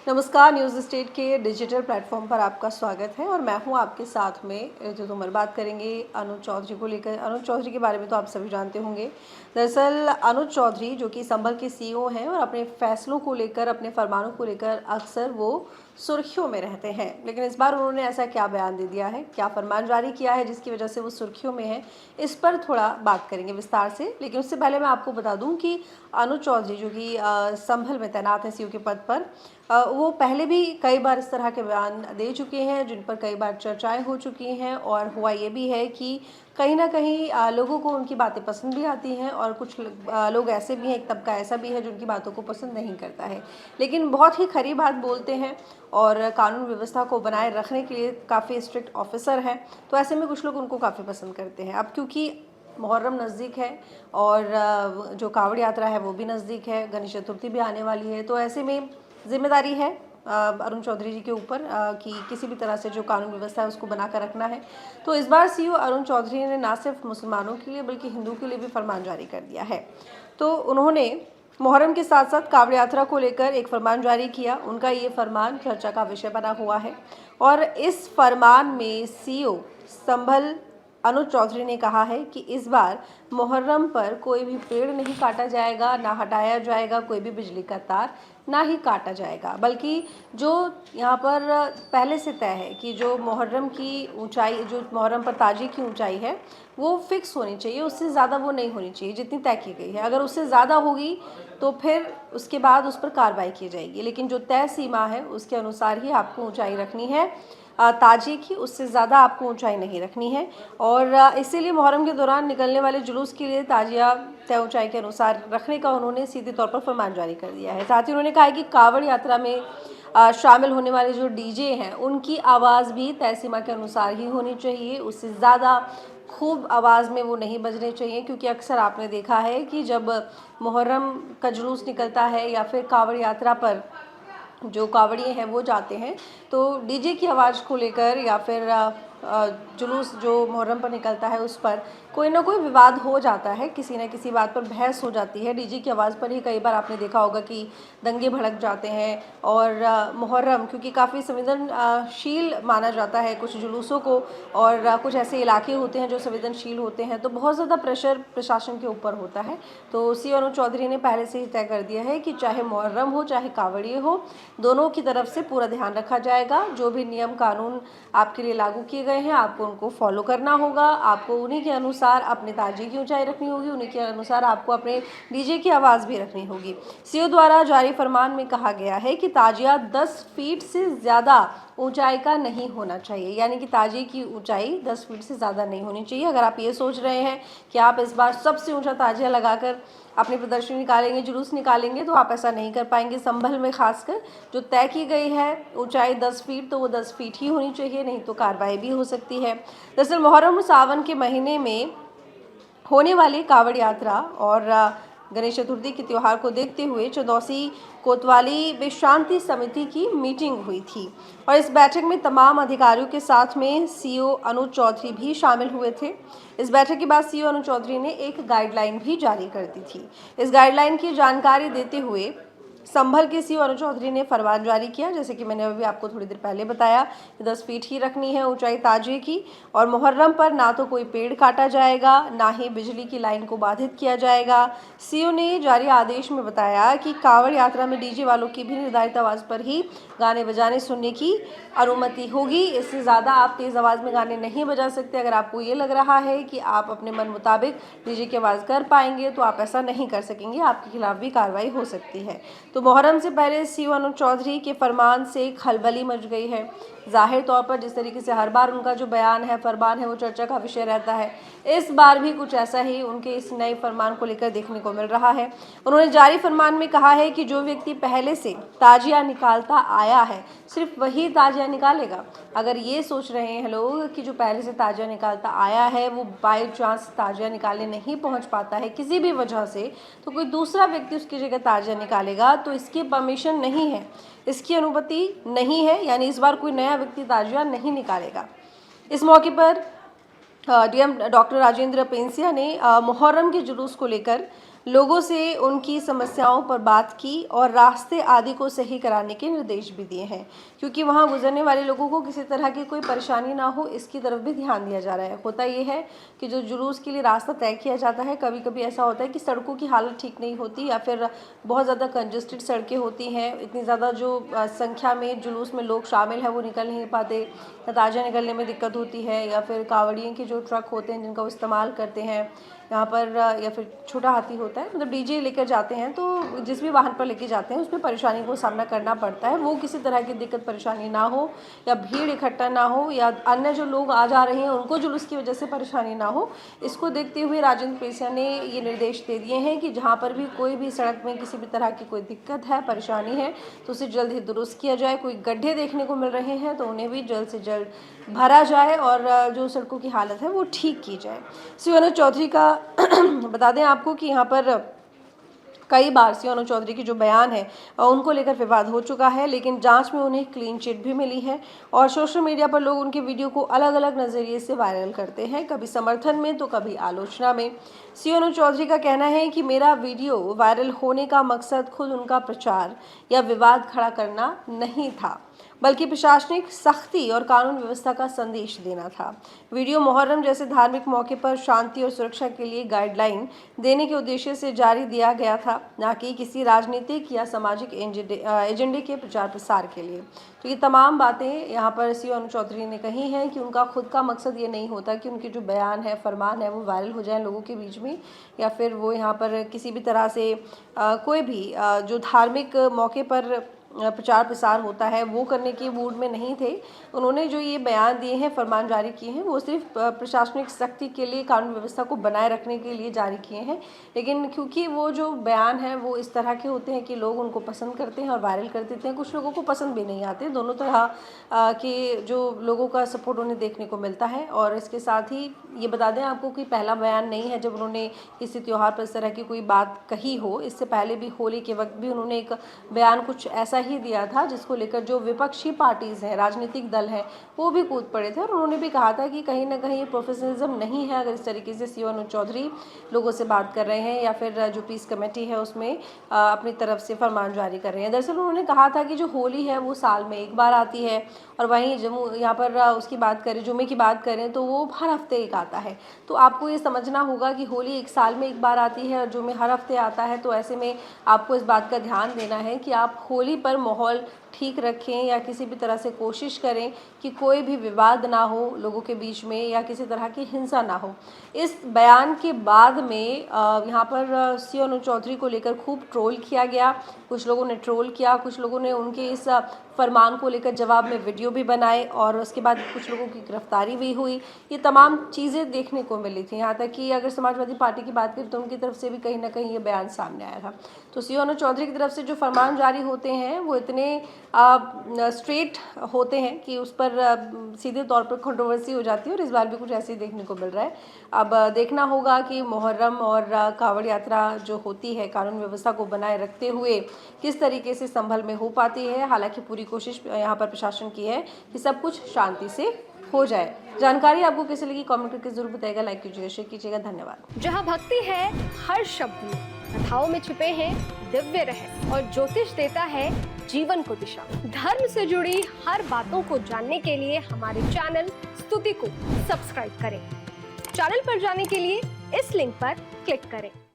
नमस्कार, news state के digital platform पर आपका स्वागत है और मैं हूं आपके साथ में जो तुमर बात करेंगे अनुज चौधरी को लेकर। अनुज चौधरी के बारे में तो आप सभी जानते होंगे। दरअसल अनुज चौधरी जो कि संभल के सीईओ हैं और अपने फैसलों को लेकर, अपने फरमानों को लेकर अक्सर वो सुर्खियों में रहते हैं, लेकिन इस बार उन्होंने ऐसा क्या बयान दे दिया है, क्या फरमान जारी किया है जिसकी वजह से वो सुर्खियों में है, इस पर थोड़ा बात करेंगे विस्तार से। लेकिन उससे पहले मैं आपको बता दूं कि अनुज चौधरी जो कि संभल में तैनात है सीईओ के पद पर, वो पहले भी कई बार इस तरह के बयान दे चुके हैं जिन पर कई बार चर्चाएं हो चुकी हैं। और हुआ ये भी है कि कहीं ना कहीं लोगों को उनकी बातें पसंद भी आती हैं और कुछ लोग ऐसे भी हैं, एक तबका ऐसा भी है जो उनकी बातों को पसंद नहीं करता है, लेकिन बहुत ही खरी बात बोलते हैं और कानून व्यवस्था को बनाए रखने के लिए काफ़ी स्ट्रिक्ट ऑफिसर हैं। तो ऐसे में कुछ लोग उनको काफ़ी पसंद करते हैं। अब क्योंकि मुहर्रम नज़दीक है और जो कावड़ यात्रा है वो भी नज़दीक है, गणेश चतुर्थी भी आने वाली है, तो ऐसे में जिम्मेदारी है अरुण चौधरी जी के ऊपर कि किसी भी तरह से जो कानून व्यवस्था है उसको बनाकर रखना है। तो इस बार सीईओ अरुण चौधरी ने ना सिर्फ मुसलमानों के लिए बल्कि हिंदू के लिए भी फरमान जारी कर दिया है। तो उन्होंने मुहर्रम के साथ साथ कावड़ यात्रा को लेकर एक फरमान जारी किया। उनका ये फरमान चर्चा का विषय बना हुआ है और इस फरमान में सीईओ संभल अनुज चौधरी ने कहा है कि इस बार मुहर्रम पर कोई भी पेड़ नहीं काटा जाएगा, ना हटाया जाएगा कोई भी बिजली का तार, ना ही काटा जाएगा, बल्कि जो यहाँ पर पहले से तय है कि जो मुहर्रम की ऊंचाई, जो मुहर्रम पर ताजिए की ऊंचाई है वो फिक्स होनी चाहिए, उससे ज़्यादा वो नहीं होनी चाहिए जितनी तय की गई है। अगर उससे ज़्यादा होगी तो फिर उसके बाद उस पर कार्रवाई की जाएगी, लेकिन जो तय सीमा है उसके अनुसार ही आपको ऊंचाई रखनी है ताजिए की, उससे ज़्यादा आपको ऊंचाई नहीं रखनी है। और इसीलिए मुहर्रम के दौरान निकलने वाले जुलूस के लिए ताजिया तय ऊंचाई के अनुसार रखने का उन्होंने सीधे तौर पर फरमान जारी कर दिया है। साथ ही उन्होंने कहा है कि कावड़ यात्रा में शामिल होने वाले जो डीजे हैं उनकी आवाज़ भी तय सीमा के अनुसार ही होनी चाहिए, उससे ज़्यादा खूब आवाज़ में वो नहीं बजने चाहिए, क्योंकि अक्सर आपने देखा है कि जब मुहर्रम का जुलूस निकलता है या फिर कावड़ यात्रा पर जो कावड़िए हैं वो जाते हैं तो डीजे की आवाज़ को लेकर या फिर जुलूस जो मुहर्रम पर निकलता है उस पर कोई ना कोई विवाद हो जाता है, किसी न किसी बात पर बहस हो जाती है। डीजे की आवाज़ पर ही कई बार आपने देखा होगा कि दंगे भड़क जाते हैं। और मुहर्रम क्योंकि काफ़ी संवेदनशील माना जाता है कुछ जुलूसों को, और कुछ ऐसे इलाके होते हैं जो संवेदनशील होते हैं, तो बहुत ज़्यादा प्रेशर प्रशासन के ऊपर होता है। तो सीईओ अनुज चौधरी ने पहले से ही तय कर दिया है कि चाहे मुहर्रम हो चाहे कावड़िए हो, दोनों की तरफ से पूरा ध्यान रखा जाएगा। जो भी नियम कानून आपके लिए लागू किए गए हैं आपको उनको फॉलो करना होगा, आपको उन्हीं के अनुसार अपने ताजिए की ऊंचाई रखनी होगी, उन्हीं के अनुसार आपको अपने डीजे की आवाज़ भी रखनी होगी। सीईओ द्वारा जारी फरमान में कहा गया है कि ताजिया 10 फीट से ज़्यादा ऊंचाई का नहीं होना चाहिए, यानी कि ताजिए की ऊंचाई 10 फीट से ज़्यादा नहीं होनी चाहिए। अगर आप ये सोच रहे हैं कि आप इस बार सबसे ऊंचा ताजिया लगाकर अपनी प्रदर्शनी निकालेंगे, जुलूस निकालेंगे, तो आप ऐसा नहीं कर पाएंगे। संभल में खासकर जो तय की गई है ऊंचाई 10 फीट, तो वो 10 फीट ही होनी चाहिए, नहीं तो कार्रवाई भी हो सकती है। दरअसल मुहर्रम सावन के महीने में होने वाली कावड़ यात्रा और गणेश चतुर्थी के त्यौहार को देखते हुए चंदौसी कोतवाली में शांति समिति की मीटिंग हुई थी और इस बैठक में तमाम अधिकारियों के साथ में सीईओ अनुज चौधरी भी शामिल हुए थे। इस बैठक के बाद सीईओ अनुज चौधरी ने एक गाइडलाइन भी जारी कर दी थी। इस गाइडलाइन की जानकारी देते हुए संभल के सीईओ अनुज चौधरी ने फरमान जारी किया, जैसे कि मैंने अभी आपको थोड़ी देर पहले बताया कि 10 फीट ही रखनी है ऊंचाई ताजिए की, और मुहर्रम पर ना तो कोई पेड़ काटा जाएगा, ना ही बिजली की लाइन को बाधित किया जाएगा। सीईओ ने जारी आदेश में बताया कि कावड़ यात्रा में डीजे वालों की भी निर्धारित आवाज़ पर ही गाने बजाने सुनने की अनुमति होगी, इससे ज़्यादा आप तेज़ आवाज़ में गाने नहीं बजा सकते। अगर आपको ये लग रहा है कि आप अपने मन मुताबिक डीजे की आवाज़ कर पाएंगे तो आप ऐसा नहीं कर सकेंगे, आपके खिलाफ भी कार्रवाई हो सकती है। तो मुहर्रम से पहले सीईओ अनुज चौधरी के फरमान से खलबली मच गई है। जाहिर तौर पर जिस तरीके से हर बार उनका जो बयान है, फरमान है, वो चर्चा का विषय रहता है, इस बार भी कुछ ऐसा ही उनके इस नए फरमान को लेकर देखने को मिल रहा है। उन्होंने जारी फरमान में कहा है कि जो व्यक्ति पहले से ताजिया निकालता आया है सिर्फ वही ताजिया निकालेगा। अगर ये सोच रहे हैं लोग कि जो पहले से ताजिया निकालता आया है वो बाई चांस ताजिया निकालने नहीं पहुंच पाता है किसी भी वजह से, तो कोई दूसरा व्यक्ति उसकी जगह ताजिया निकालेगा, तो इसकी परमिशन नहीं है, इसकी अनुमति नहीं है, यानी इस बार कोई नया व्यक्ति ताजिया नहीं निकालेगा। इस मौके पर डीएम डॉक्टर राजेंद्र पेंसिया ने मुहर्रम के जुलूस को लेकर लोगों से उनकी समस्याओं पर बात की और रास्ते आदि को सही कराने के निर्देश भी दिए हैं, क्योंकि वहां गुजरने वाले लोगों को किसी तरह की कोई परेशानी ना हो, इसकी तरफ भी ध्यान दिया जा रहा है। होता ये है कि जो जुलूस के लिए रास्ता तय किया जाता है, कभी कभी ऐसा होता है कि सड़कों की हालत ठीक नहीं होती या फिर बहुत ज़्यादा कंजस्टेड सड़कें होती हैं, इतनी ज़्यादा जो संख्या में जुलूस में लोग शामिल हैं वो निकल नहीं पाते, ताज़ा निकलने में दिक्कत होती है, या फिर कांवड़ियों के जो ट्रक होते हैं जिनका वो इस्तेमाल करते हैं यहाँ पर, या फिर छोटा हाथी होता है, मतलब डीजे लेकर जाते हैं, तो जिस भी वाहन पर लेके जाते हैं उसमें परेशानी को सामना करना पड़ता है। वो किसी तरह की दिक्कत परेशानी ना हो, या भीड़ इकट्ठा ना हो, या अन्य जो लोग आ जा रहे हैं उनको जुलूस की वजह से परेशानी ना हो, इसको देखते हुए राजेंद्र पेसिया ने ये निर्देश दे दिए हैं कि जहाँ पर भी कोई भी सड़क में किसी भी तरह की कोई दिक्कत है, परेशानी है, तो उसे जल्द ही दुरुस्त किया जाए। कोई गड्ढे देखने को मिल रहे हैं तो उन्हें भी जल्द से जल्द भरा जाए और जो सड़कों की हालत है वो ठीक की जाए। श्री अनुज चौधरी का बता दें आपको कि यहाँ पर कई बार श्री अनुज चौधरी की जो बयान है उनको लेकर विवाद हो चुका है, लेकिन जांच में उन्हें क्लीन चिट भी मिली है और सोशल मीडिया पर लोग उनके वीडियो को अलग अलग नज़रिए से वायरल करते हैं, कभी समर्थन में तो कभी आलोचना में। श्री अनुज चौधरी का कहना है कि मेरा वीडियो वायरल होने का मकसद खुद उनका प्रचार या विवाद खड़ा करना नहीं था, बल्कि प्रशासनिक सख्ती और कानून व्यवस्था का संदेश देना था। वीडियो मुहर्रम जैसे धार्मिक मौके पर शांति और सुरक्षा के लिए गाइडलाइन देने के उद्देश्य से जारी दिया गया था, न कि किसी राजनीतिक या सामाजिक एजेंडे के प्रचार प्रसार के लिए। तो ये तमाम बातें यहाँ पर श्री अनुज चौधरी ने कही हैं कि उनका खुद का मकसद ये नहीं होता कि उनके जो बयान है, फरमान है, वो वायरल हो जाए लोगों के बीच में, या फिर वो यहाँ पर किसी भी तरह से कोई भी जो धार्मिक मौके पर प्रचार प्रसार होता है वो करने के मूड में नहीं थे। उन्होंने जो ये बयान दिए हैं, फरमान जारी किए हैं, वो सिर्फ प्रशासनिक सख्ती के लिए, कानून व्यवस्था को बनाए रखने के लिए जारी किए हैं। लेकिन क्योंकि वो जो बयान है वो इस तरह के होते हैं कि लोग उनको पसंद करते हैं और वायरल कर देते हैं, कुछ लोगों को पसंद भी नहीं आते। दोनों तरह के जो लोगों का सपोर्ट उन्हें देखने को मिलता है। और इसके साथ ही ये बता दें आपको कि पहला बयान नहीं है जब उन्होंने किसी त्यौहार पर इस तरह की कोई बात कही हो। इससे पहले भी होली के वक्त भी उन्होंने एक बयान कुछ ऐसा ही दिया था, जिसको लेकर जो विपक्षी पार्टीज हैं, राजनीतिक दल हैं, वो भी कूद पड़े थे और उन्होंने भी कहा था कि कहीं ना कहीं प्रोफेशनलिज्म नहीं है अगर इस तरीके से श्री अनुज चौधरी लोगों से बात कर रहे हैं या फिर जो पीस कमेटी है उसमें अपनी तरफ से फरमान जारी कर रहे हैं। दरअसल उन्होंने कहा था कि जो होली है वो साल में एक बार आती है, और वहीं जम्मू यहाँ पर उसकी बात करें, जुमे की बात करें तो वो हर हफ्ते एक आता है। तो आपको ये समझना होगा कि होली एक साल में एक बार आती है और जुमे हर हफ्ते आता है, तो ऐसे में आपको इस बात का ध्यान देना है कि आप होली पर माहौल ठीक रखें या किसी भी तरह से कोशिश करें कि कोई भी विवाद ना हो लोगों के बीच में या किसी तरह की हिंसा ना हो। इस बयान के बाद में यहाँ पर श्री अनुज चौधरी को लेकर खूब ट्रोल किया गया। कुछ लोगों ने ट्रोल किया, कुछ लोगों ने उनके इस फरमान को लेकर जवाब में वीडियो भी बनाए और उसके बाद कुछ लोगों की गिरफ्तारी भी हुई। ये तमाम चीज़ें देखने को मिली थी। यहाँ तक कि अगर समाजवादी पार्टी की बात करें तो उनकी तरफ से भी कहीं ना कहीं ये बयान सामने आया था। तो श्री अनुज चौधरी की तरफ से जो फरमान जारी होते हैं वो इतने स्ट्रेट होते हैं कि उस पर सीधे तौर पर कंट्रोवर्सी हो जाती है, और इस बार भी कुछ ऐसे ही देखने को मिल रहा है। अब देखना होगा कि मुहर्रम और कांवड़ यात्रा जो होती है कानून व्यवस्था को बनाए रखते हुए किस तरीके से संभल में हो पाती है। हालांकि पूरी कोशिश यहाँ पर प्रशासन की है कि सब कुछ शांति से हो जाए। जानकारी आपको कैसे लगी कमेंट करके जरूर बताइएगा, लाइक कीजिएगा, शेयर कीजिएगा। धन्यवाद। जहाँ भक्ति है हर शब्द में, कथाओं में छिपे हैं दिव्य रहस्य और ज्योतिष देता है जीवन को दिशा। धर्म से जुड़ी हर बातों को जानने के लिए हमारे चैनल स्तुति को सब्सक्राइब करें। चैनल पर जाने के लिए इस लिंक पर क्लिक करें।